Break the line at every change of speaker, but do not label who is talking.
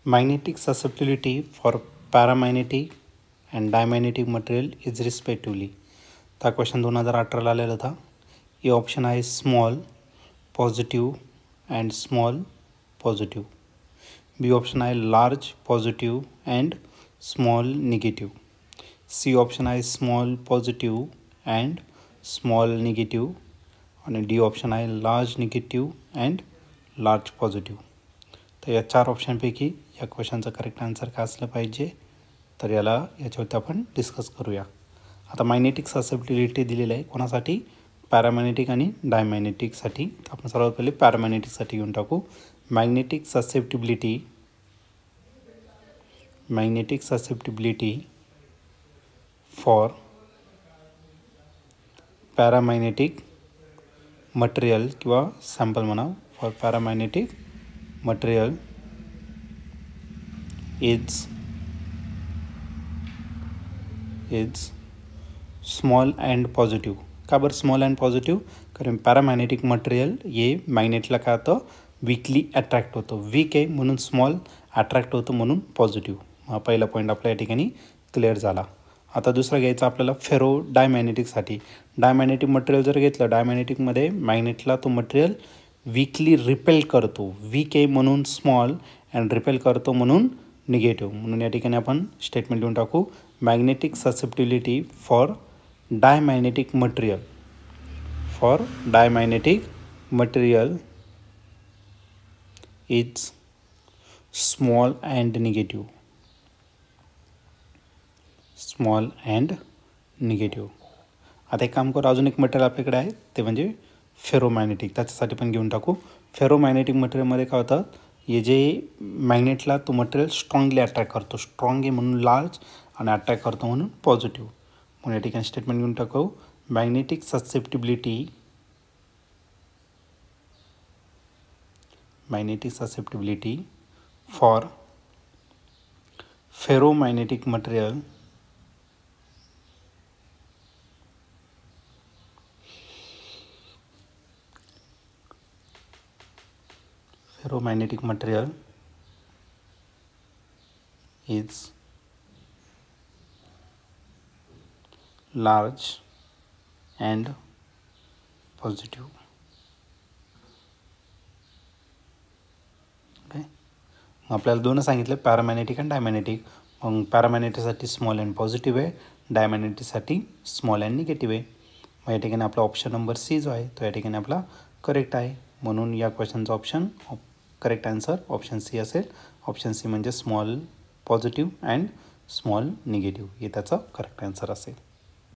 Magnetic susceptibility for paramagnetic and diamagnetic material is respectively. हा question 2018ला आलेला था. ए ऑप्शन आहे small positive and small positive. B option आहे large positive and small negative. C option आहे small positive and small negative आणि D option आहे large negative and large positive. तर या 4 ऑप्शनपैकी या क्वेश्चनचं करेक्ट आन्सर काय असलं पाहिजे, तर याच्यावरती आपण डिस्कस करूया. आता मॅग्नेटिक ससेप्टिबिलिटी दिलेलं आहे कोणासाठी, पॅरामॅग्नेटिक आणि डायमॅग्नेटिकसाठी. आपण सर्वात पहिले पॅरामॅग्नेटिकसाठी घेऊन टाकू. Magnetic susceptibility for paramagnetic material किंवा सॅम्पल म्हणा, for paramagnetic material is small and positive. का बरं स्मॉल अँड पॉझिटिव्ह? कारण पॅरामॅग्नेटिक मटेरियल हे मॅग्नेटला काय होतं, वीकली अट्रॅक्ट होतं. वीक आहे म्हणून स्मॉल, अट्रॅक्ट होतं म्हणून पॉझिटिव्ह. हा पहिला पॉईंट आपल्या या ठिकाणी क्लिअर झाला. आता दुसरा घ्यायचा आपल्याला फेरो डायमॅग्नेटिकसाठी. डायमॅग्नेटिक मटेरियल जर घेतलं, डायमॅग्नेटिकमध्ये मॅग्नेटला तो मटेरियल वीकली रिपेल करतो. वीक आहे म्हणून स्मॉल अँड रिपेल करतो म्हणून निगेटिव्ह. म्हणून या ठिकाणी आपण स्टेटमेंट लिहून टाकू, magnetic susceptibility for diamagnetic material is small and negative. आता एक काम करू, अजून एक मटेरियल आपल्याकडे आहे ते म्हणजे फेरोमॅग्नेटिक. त्याच्यासाठी पण घेऊन टाकू. फेरोमॅग्नेटिक मटेरियलमध्ये काय होतं, हे जे मॅग्नेटला तो मटेरियल स्ट्रॉंगली अट्रॅक्ट करतो. स्ट्रॉंग आहे म्हणून लार्ज आणि अट्रॅक्ट करतो म्हणून पॉझिटिव्ह. म्हणून या ठिकाणी स्टेटमेंट घेऊन टाकू, magnetic susceptibility for ferromagnetic material is large and positive. Okay, मग आपल्याला दोन सांगितले, पॅरामॅग्नेटिक आणि डायमॅग्नेटिक. मग पॅरामॅग्नेटिकसाठी स्मॉल अँड पॉझिटिव्ह आहे, डायमॅग्नेटिकसाठी स्मॉल अँड निगेटिव्ह आहे. मग या ठिकाणी आपला ऑप्शन नंबर सी जो आहे तो या ठिकाणी आपला करेक्ट आहे. म्हणून या क्वेश्चनचा करेक्ट आन्सर ऑप्शन सी असेल. ऑप्शन सी म्हणजे small positive and small negative हे त्याचं करेक्ट आन्सर असेल.